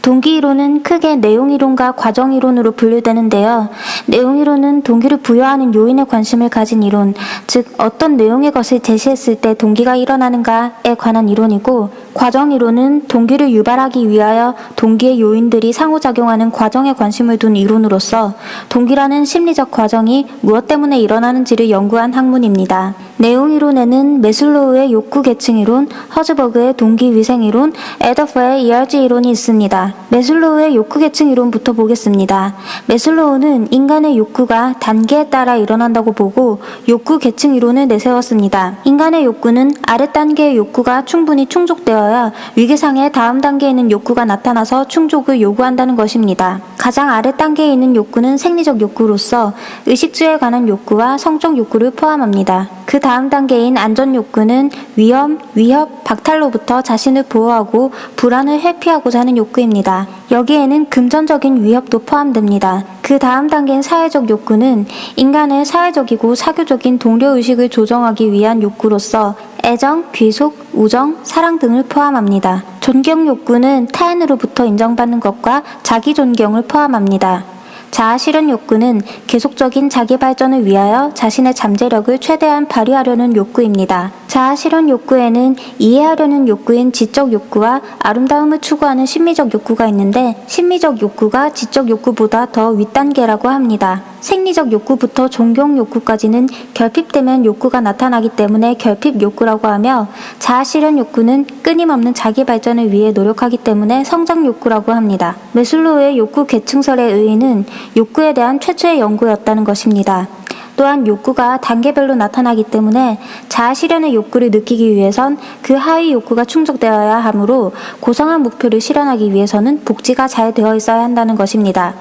동기이론은 크게 내용이론과 과정이론으로 분류되는데요. 내용이론은 동기를 부여하는 요인에 관심을 가진 이론, 즉 어떤 내용의 것을 제시했을 때 동기가 일어나는가에 관한 이론이고, 과정이론은 동기를 유발하기 위하여 동기의 요인들이 상호작용하는 과정에 관심을 둔 이론으로서 동기라는 심리적 과정이 무엇 때문에 일어나는지를 연구한 학문입니다. 내용이론에는 매슬로우의 욕구 계층 이론, 허즈버그의 동기 위생 이론, 에더퍼의 ERG 이론이 있습니다. 매슬로우의 욕구 계층 이론부터 보겠습니다. 매슬로우는 인간의 욕구가 단계에 따라 일어난다고 보고 욕구 계층 이론을 내세웠습니다. 인간의 욕구는 아래 단계의 욕구가 충분히 충족되어야 위계상의 다음 단계에 있는 욕구가 나타나서 충족을 요구한다는 것입니다. 가장 아래 단계에 있는 욕구는 생리적 욕구로서 의식주에 관한 욕구와 성적 욕구를 포함합니다. 그 다음 단계인 안전 욕구는 위험, 위협, 박탈로부터 자신을 보호하고 불안을 회피하고자 하는 욕구입니다. 여기에는 금전적인 위협도 포함됩니다. 그 다음 단계인 사회적 욕구는 인간의 사회적이고 사교적인 동료의식을 조정하기 위한 욕구로서 애정, 귀속, 우정, 사랑 등을 포함합니다. 존경 욕구는 타인으로부터 인정받는 것과 자기 존경을 포함합니다. 자아실현 욕구는 계속적인 자기 발전을 위하여 자신의 잠재력을 최대한 발휘하려는 욕구입니다. 자아실현 욕구에는 이해하려는 욕구인 지적 욕구와 아름다움을 추구하는 심미적 욕구가 있는데, 심미적 욕구가 지적 욕구보다 더 윗단계라고 합니다. 생리적 욕구부터 존경 욕구까지는 결핍되면 욕구가 나타나기 때문에 결핍 욕구라고 하며, 자아실현 욕구는 끊임없는 자기 발전을 위해 노력하기 때문에 성장 욕구라고 합니다. 매슬로우의 욕구 계층설의 의의는 욕구에 대한 최초의 연구였다는 것입니다. 또한 욕구가 단계별로 나타나기 때문에 자아실현의 욕구를 느끼기 위해선 그 하위 욕구가 충족되어야 하므로 고상한 목표를 실현하기 위해서는 복지가 잘 되어 있어야 한다는 것입니다.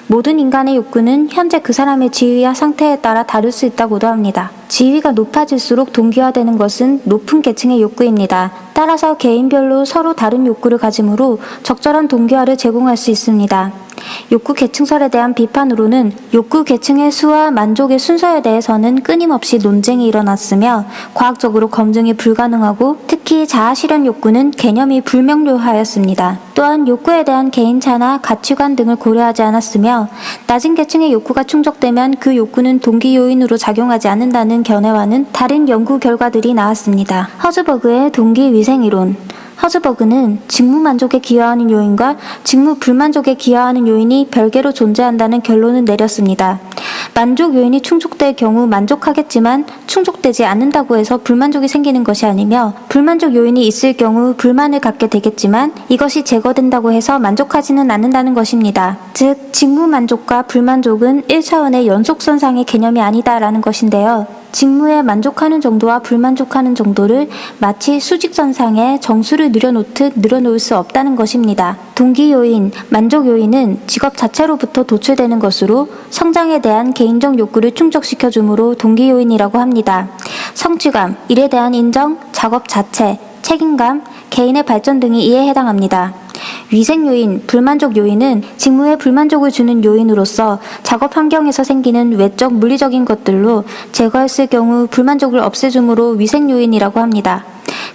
모든 인간의 욕구는 현재 그 사람의 지위와 상태에 따라 다를 수 있다고도 합니다. 지위가 높아질수록 동기화되는 것은 높은 계층의 욕구입니다. 따라서 개인별로 서로 다른 욕구를 가지므로 적절한 동기화를 제공할 수 있습니다. 욕구 계층설에 대한 비판으로는 욕구 계층의 수와 만족의 순서에 대해서는 끊임없이 논쟁이 일어났으며 과학적으로 검증이 불가능하고, 특히 자아실현 욕구는 개념이 불명료하였습니다. 또한 욕구에 대한 개인차나 가치관 등을 고려하지 않았으며 낮은 계층의 욕구가 충족되면 그 욕구는 동기 요인으로 작용하지 않는다는 견해와는 다른 연구 결과들이 나왔습니다. 허즈버그의 동기 위생 이론. 허즈버그는 직무 만족에 기여하는 요인과 직무 불만족에 기여하는 요인이 별개로 존재한다는 결론을 내렸습니다. 만족 요인이 충족될 경우 만족하겠지만 충족되지 않는다고 해서 불만족이 생기는 것이 아니며, 불만족 요인이 있을 경우 불만을 갖게 되겠지만 이것이 제거된다고 해서 만족하지는 않는다는 것입니다. 즉, 직무 만족과 불만족은 1차원의 연속선상의 개념이 아니다라는 것인데요. 직무에 만족하는 정도와 불만족하는 정도를 마치 수직선상에 정수를 늘여놓듯 늘어놓을 수 없다는 것입니다. 동기 요인, 만족 요인은 직업 자체로부터 도출되는 것으로 성장에 대한 개인적 욕구를 충족시켜 주므로 동기 요인이라고 합니다. 성취감, 일에 대한 인정, 작업 자체, 책임감, 개인의 발전 등이 이에 해당합니다. 위생 요인, 불만족 요인은 직무에 불만족을 주는 요인으로서 작업 환경에서 생기는 외적 물리적인 것들로 제거했을 경우 불만족을 없애주므로 위생 요인이라고 합니다.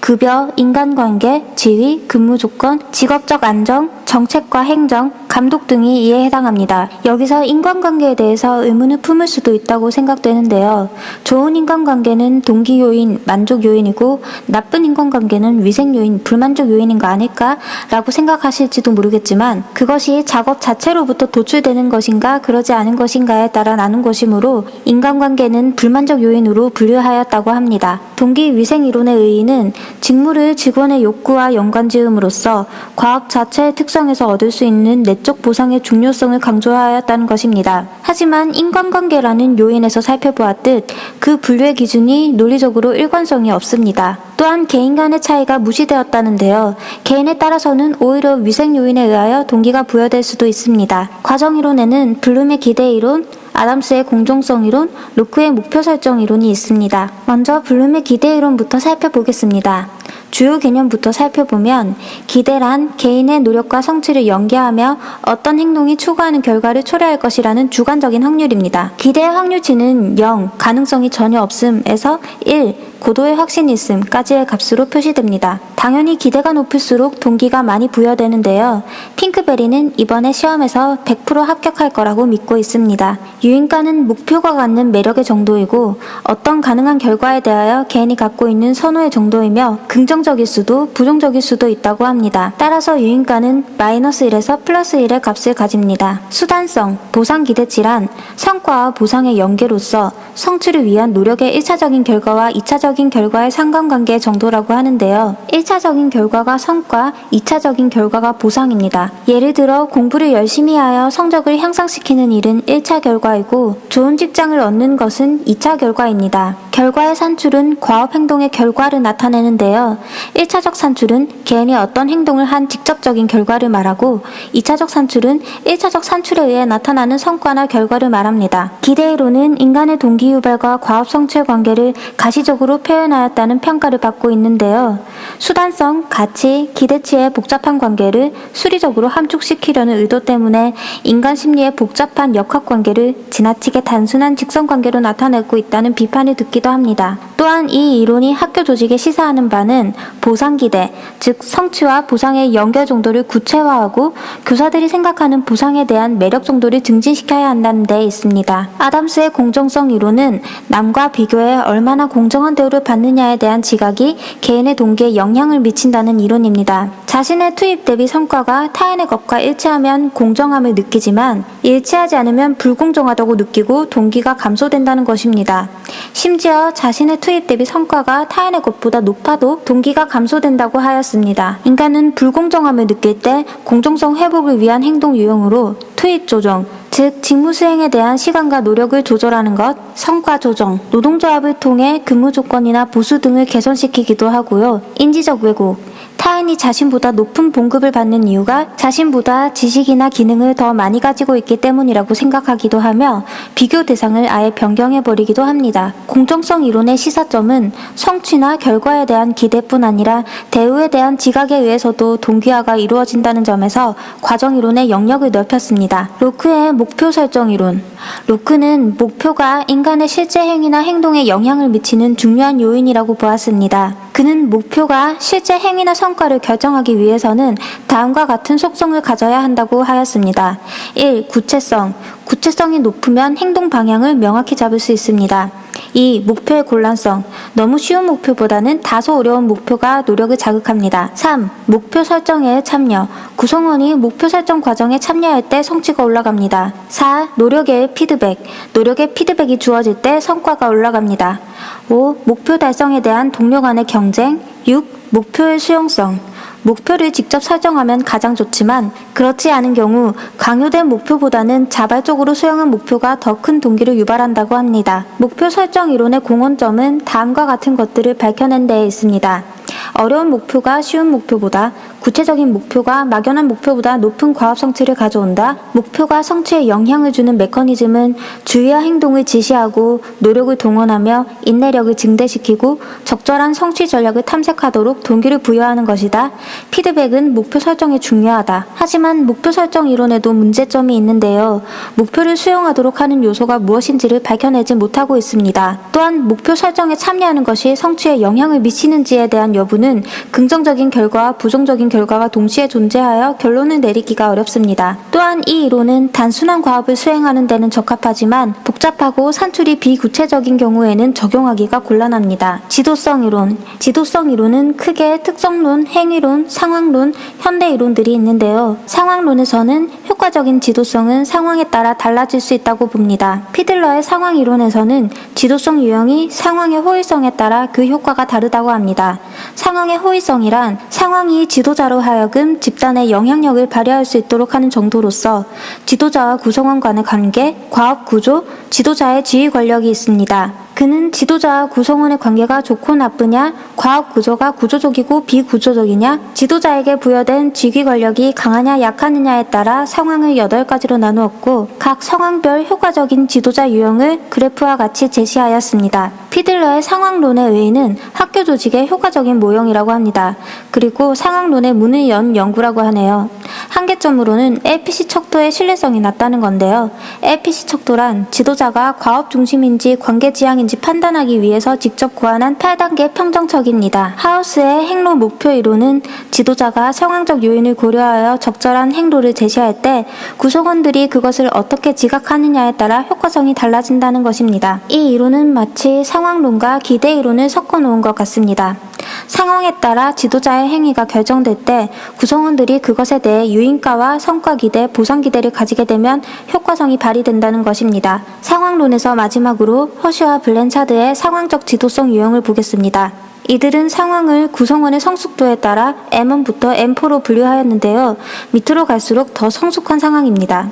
급여, 인간관계, 지위, 근무 조건, 직업적 안정, 정책과 행정, 감독 등이 이에 해당합니다. 여기서 인간관계에 대해서 의문을 품을 수도 있다고 생각되는데요. 좋은 인간관계는 동기 요인, 만족 요인이고 나쁜 인간관계는 위생 요인, 불만족 요인인 거 아닐까? 라고 생각하실지도 모르겠지만 그것이 작업 자체로부터 도출되는 것인가 그러지 않은 것인가에 따라 나눈 것이므로 인간관계는 불만족 요인으로 분류하였다고 합니다. 동기 위생 이론의 의의는 직무를 직원의 욕구와 연관지음으로써 과학 자체의 특성에서 얻을 수 있는 내적 보상의 중요성을 강조하였다는 것입니다. 하지만 인간관계라는 요인에서 살펴보았듯 그 분류의 기준이 논리적으로 일관성이 없습니다. 또한 개인 간의 차이가 무시되었다는데요. 개인에 따라서는 오히려 위생 요인에 의하여 동기가 부여될 수도 있습니다. 과정이론에는 블룸의 기대 이론, 아담스의 공정성 이론, 로크의 목표 설정 이론이 있습니다. 먼저 블룸의 기대 이론부터 살펴보겠습니다. 주요 개념부터 살펴보면 기대란 개인의 노력과 성취를 연계하며 어떤 행동이 추구하는 결과를 초래할 것이라는 주관적인 확률입니다. 기대의 확률치는 0, 가능성이 전혀 없음에서 1, 고도의 확신이 있음까지의 값으로 표시됩니다. 당연히 기대가 높을수록 동기가 많이 부여되는데요. 핑크베리는 이번에 시험에서 100% 합격할 거라고 믿고 있습니다. 유인가는 목표가 갖는 매력의 정도이고 어떤 가능한 결과에 대하여 개인이 갖고 있는 선호의 정도이며 긍정적일 수도 부정적일 수도 있다고 합니다. 따라서 유인가는 -1에서 +1의 값을 가집니다. 수단성, 보상 기대치란 성과와 보상의 연계로서 성취를 위한 노력의 1차적인 결과와 2차적인 결과의 상관관계 정도라고 하는데요. 1차적인 결과가 성과, 2차적인 결과가 보상입니다. 예를 들어 공부를 열심히 하여 성적을 향상시키는 일은 1차 결과이고 좋은 직장을 얻는 것은 2차 결과입니다. 결과의 산출은 과업 행동의 결과를 나타내는데요. 1차적 산출은 개인이 어떤 행동을 한 직접적인 결과를 말하고 2차적 산출은 1차적 산출에 의해 나타나는 성과나 결과를 말합니다. 기대이론은 인간의 동기유발과 과업 성취의 관계를 가시적으로 표현하였다는 평가를 받고 있는데요. 수단성, 가치, 기대치의 복잡한 관계를 수리적으로 함축시키려는 의도 때문에 인간 심리의 복잡한 역학관계를 지나치게 단순한 직선관계로 나타내고 있다는 비판을 듣기도 합니다. 또한 이 이론이 학교 조직에 시사하는 바는 보상기대, 즉 성취와 보상의 연결 정도를 구체화하고 교사들이 생각하는 보상에 대한 매력 정도를 증진시켜야 한다는 데 있습니다. 아담스의 공정성 이론은 남과 비교해 얼마나 공정한 대우를 받느냐에 대한 지각이 개인의 동기에 영향을 미친다는 이론입니다. 자신의 투입 대비 성과가 타인의 것과 일치하면 공정함을 느끼지만 일치하지 않으면 불공정하다고 느끼고 동기가 감소된다는 것입니다. 심지어 자신의 투입 대비 성과가 타인의 것보다 높아도 동기가 감소된다고 하였습니다. 인간은 불공정함을 느낄 때 공정성 회복을 위한 행동 유형으로 투입 조정, 즉 직무 수행에 대한 시간과 노력을 조절하는 것, 성과 조정, 노동조합을 통해 근무 조건이나 보수 등을 개선시키기도 하고요. 인지적 왜곡, 타인이 자신보다 높은 봉급을 받는 이유가 자신보다 지식이나 기능을 더 많이 가지고 있기 때문이라고 생각하기도 하며 비교 대상을 아예 변경해버리기도 합니다. 공정성 이론의 시사점은 성취나 결과에 대한 기대뿐 아니라 대우에 대한 지각에 의해서도 동기화가 이루어진다는 점에서 과정 이론의 영역을 넓혔습니다. 로크의 목표 설정 이론. 로크는 목표가 인간의 실제 행위나 행동에 영향을 미치는 중요한 요인이라고 보았습니다. 그는 목표가 실제 행위나 성과를 결정하기 위해서는 다음과 같은 속성을 가져야 한다고 하였습니다. 1. 구체성. 구체성이 높으면 행동 방향을 명확히 잡을 수 있습니다. 2. 목표의 곤란성. 너무 쉬운 목표보다는 다소 어려운 목표가 노력을 자극합니다. 3. 목표 설정에 참여. 구성원이 목표 설정 과정에 참여할 때 성취가 올라갑니다. 4. 노력의 피드백. 노력의 피드백이 주어질 때 성과가 올라갑니다. 5. 목표 달성에 대한 동료 간의 경쟁. 6. 목표의 수용성. 목표를 직접 설정하면 가장 좋지만 그렇지 않은 경우 강요된 목표보다는 자발적으로 수용한 목표가 더 큰 동기를 유발한다고 합니다. 목표 설정 이론의 공헌점은 다음과 같은 것들을 밝혀낸 데에 있습니다. 어려운 목표가 쉬운 목표보다, 구체적인 목표가 막연한 목표보다 높은 과업 성취를 가져온다. 목표가 성취에 영향을 주는 메커니즘은 주의와 행동을 지시하고 노력을 동원하며 인내력을 증대시키고 적절한 성취 전략을 탐색하도록 동기를 부여하는 것이다. 피드백은 목표 설정에 중요하다. 하지만 목표 설정 이론에도 문제점이 있는데요. 목표를 수용하도록 하는 요소가 무엇인지를 밝혀내지 못하고 있습니다. 또한 목표 설정에 참여하는 것이 성취에 영향을 미치는지에 대한 여부는 긍정적인 결과와 부정적인 결과가 동시에 존재하여 결론을 내리기가 어렵습니다. 또한 이 이론은 단순한 과업을 수행하는 데는 적합하지만 복잡하고 산출이 비구체적인 경우에는 적용하기가 곤란합니다. 지도성 이론. 지도성 이론은 크게 특성론, 행위론, 상황론, 현대 이론들이 있는데요. 상황론에서는 효과적인 지도성은 상황에 따라 달라질 수 있다고 봅니다. 피들러의 상황 이론에서는 지도성 유형이 상황의 호일성에 따라 그 효과가 다르다고 합니다. 상황의 호일성이란 상황이 지도자로 하여금 집단의 영향력을 발휘할 수 있도록 하는 정도로서 지도자와 구성원 간의 관계, 과업 구조, 지도자의 지휘 권력이 있습니다. 그는 지도자와 구성원의 관계가 좋고 나쁘냐, 과업 구조가 구조적이고 비구조적이냐, 지도자에게 부여된 직위 권력이 강하냐 약하느냐에 따라 상황을 8가지로 나누었고 각 상황별 효과적인 지도자 유형을 그래프와 같이 제시하였습니다. 피들러의 상황론의 의의는 학교 조직의 효과적인 모형이라고 합니다. 그리고 상황론의 문을 연 연구라고 하네요. 한계점으로는 LPC 척도의 신뢰성이 낮다는 건데요. LPC 척도란 지도자가 과업 중심인지 관계 지향인지 지도자인지 판단하기 위해서 직접 고안한 8단계 평정척입니다. 하우스의 행로 목표 이론은 지도자가 상황적 요인을 고려하여 적절한 행로를 제시할 때 구성원들이 그것을 어떻게 지각하느냐에 따라 효과성이 달라진다는 것입니다. 이 이론은 마치 상황론과 기대 이론을 섞어 놓은 것 같습니다. 상황에 따라 지도자의 행위가 결정될 때 구성원들이 그것에 대해 유인가와 성과 기대, 보상 기대를 가지게 되면 효과성이 발휘된다는 것입니다. 상황론에서 마지막으로 허쉬와 블랜차드의 상황적 지도성 유형을 보겠습니다. 이들은 상황을 구성원의 성숙도에 따라 M1부터 M4로 분류하였는데요. 밑으로 갈수록 더 성숙한 상황입니다.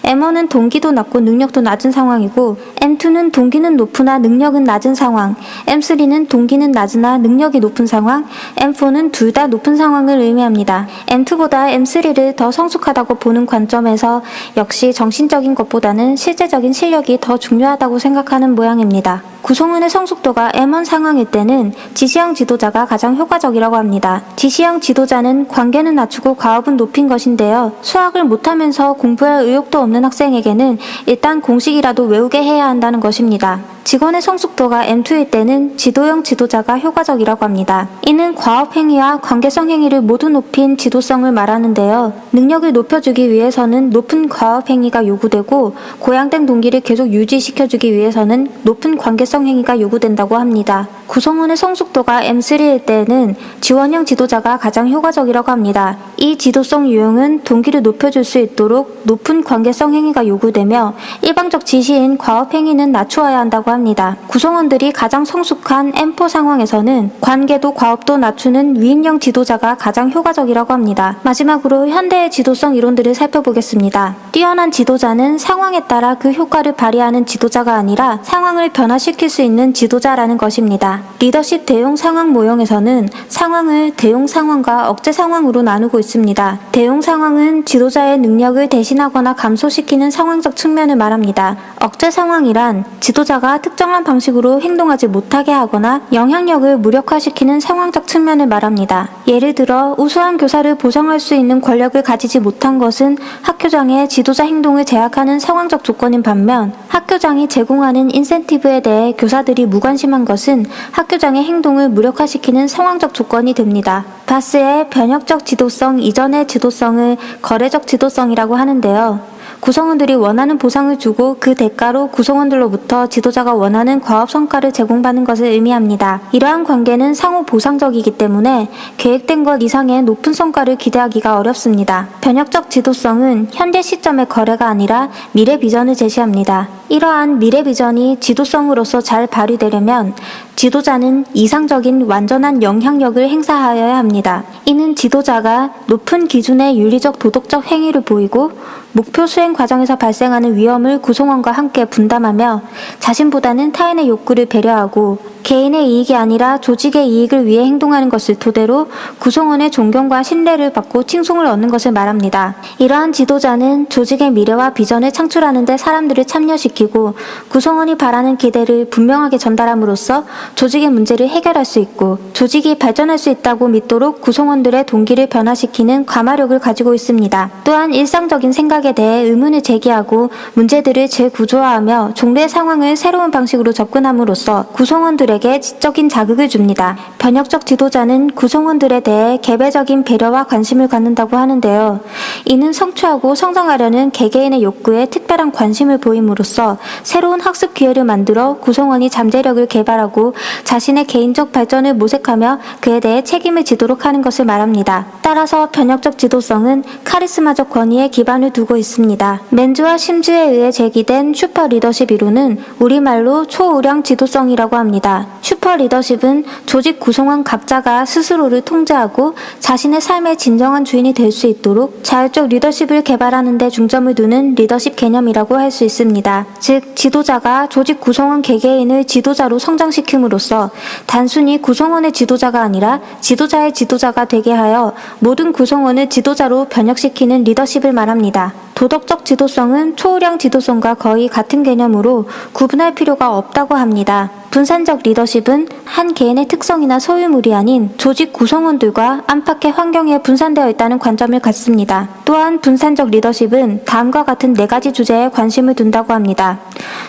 M1은 동기도 낮고 능력도 낮은 상황이고 M2는 동기는 높으나 능력은 낮은 상황, M3는 동기는 낮으나 능력이 높은 상황, M4는 둘 다 높은 상황을 의미합니다. M2보다 M3를 더 성숙하다고 보는 관점에서 역시 정신적인 것보다는 실제적인 실력이 더 중요하다고 생각하는 모양입니다. 구성원의 성숙도가 M1 상황일 때는 지시형 지도자가 가장 효과적이라고 합니다. 지시형 지도자는 관계는 낮추고 과업은 높인 것인데요. 수학을 못하면서 공부할 의욕도 없는 학생에게는 일단 공식이라도 외우게 해야 한다는 것입니다. 직원의 성숙도가 M2일 때는 지도형 지도자가 효과적이라고 합니다. 이는 과업 행위와 관계성 행위를 모두 높인 지도성을 말하는데요. 능력을 높여주기 위해서는 높은 과업 행위가 요구되고 고양된 동기를 계속 유지시켜주기 위해서는 높은 관계성 행위가 요구된다고 합니다. 구성원의 성숙도가 M3일 때는 지원형 지도자가 가장 효과적이라고 합니다. 이 지도성 유형은 동기를 높여줄 수 있도록 높은 관계성 행위가 요구되며 일방적 지시인 과업 행위는 낮추어야 한다고 합니다. 구성원들이 가장 성숙한 M4 상황에서는 관계도 과업도 낮추는 위인형 지도자가 가장 효과적이라고 합니다. 마지막으로 현대의 지도성 이론들을 살펴보겠습니다. 뛰어난 지도자는 상황에 따라 그 효과를 발휘하는 지도자가 아니라 상황을 변화시킬 수 있는 지도자라는 것입니다. 리더십 대용 상황 모형에서는 상황을 대용 상황과 억제 상황으로 나누고 있습니다. 대용 상황은 지도자의 능력을 대신하거나 감소시키는 상황적 측면을 말합니다. 억제 상황이란 지도자가 특정한 방식으로 행동하지 못하게 하거나 영향력을 무력화시키는 상황적 측면을 말합니다. 예를 들어 우수한 교사를 보상할 수 있는 권력을 가지지 못한 것은 학교장의 지도자 행동을 제약하는 상황적 조건인 반면 학교장이 제공하는 인센티브에 대해 교사들이 무관심한 것은 학교장의 행동을 무력화시키는 상황적 조건이 됩니다. 바스의 변혁적 지도성 이전의 지도성을 거래적 지도성이라고 하는데요. 구성원들이 원하는 보상을 주고 그 대가로 구성원들로부터 지도자가 원하는 과업 성과를 제공받는 것을 의미합니다. 이러한 관계는 상호 보상적이기 때문에 계획된 것 이상의 높은 성과를 기대하기가 어렵습니다. 변혁적 지도성은 현재 시점의 거래가 아니라 미래 비전을 제시합니다. 이러한 미래 비전이 지도성으로서 잘 발휘되려면 지도자는 이상적인 완전한 영향력을 행사하여야 합니다. 이는 지도자가 높은 기준의 윤리적 도덕적 행위를 보이고 목표 수행 과정에서 발생하는 위험을 구성원과 함께 분담하며 자신보다는 타인의 욕구를 배려하고 개인의 이익이 아니라 조직의 이익을 위해 행동하는 것을 토대로 구성원의 존경과 신뢰를 받고 칭송을 얻는 것을 말합니다. 이러한 지도자는 조직의 미래와 비전을 창출하는 데 사람들을 참여시키고 구성원이 바라는 기대를 분명하게 전달함으로써 조직의 문제를 해결할 수 있고 조직이 발전할 수 있다고 믿도록 구성원들의 동기를 변화시키는 감화력을 가지고 있습니다. 또한 일상적인 생각에 대해 의문을 제기하고 문제들을 재구조화하며 종래 상황을 새로운 방식으로 접근함으로써 구성원들에게 지적인 자극을 줍니다. 변혁적 지도자는 구성원들에 대해 개별적인 배려와 관심을 갖는다고 하는데요. 이는 성취하고 성장하려는 개개인의 욕구에 특별한 관심을 보임으로써 새로운 학습 기회를 만들어 구성원이 잠재력을 개발하고 자신의 개인적 발전을 모색하며 그에 대해 책임을 지도록 하는 것을 말합니다. 따라서 변혁적 지도성은 카리스마적 권위에 기반을 두고 있습니다. 맨즈와 심즈에 의해 제기된 슈퍼 리더십 이론은 우리말로 초우량 지도성이라고 합니다. 슈퍼 리더십은 조직 구성원 각자가 스스로를 통제하고 자신의 삶의 진정한 주인이 될 수 있도록 자율적 리더십을 개발하는 데 중점을 두는 리더십 개념이라고 할 수 있습니다. 즉, 지도자가 조직 구성원 개개인을 지도자로 성장시킴으로써 단순히 구성원의 지도자가 아니라 지도자의 지도자가 되게 하여 모든 구성원을 지도자로 변혁시키는 리더십을 말합니다. 도덕적 지도성은 초우량 지도성과 거의 같은 개념으로 구분할 필요가 없다고 합니다. 분산적 리더십은 한 개인의 특성이나 소유물이 아닌 조직 구성원들과 안팎의 환경에 분산되어 있다는 관점을 갖습니다. 또한 분산적 리더십은 다음과 같은 4가지 주제에 관심을 둔다고 합니다.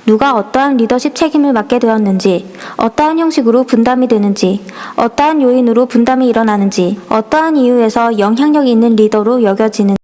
누가 어떠한 리더십 책임을 맡게 되었는지, 어떠한 형식으로 분담이 되는지, 어떠한 요인으로 분담이 일어나는지, 어떠한 이유에서 영향력 있는 리더로 여겨지는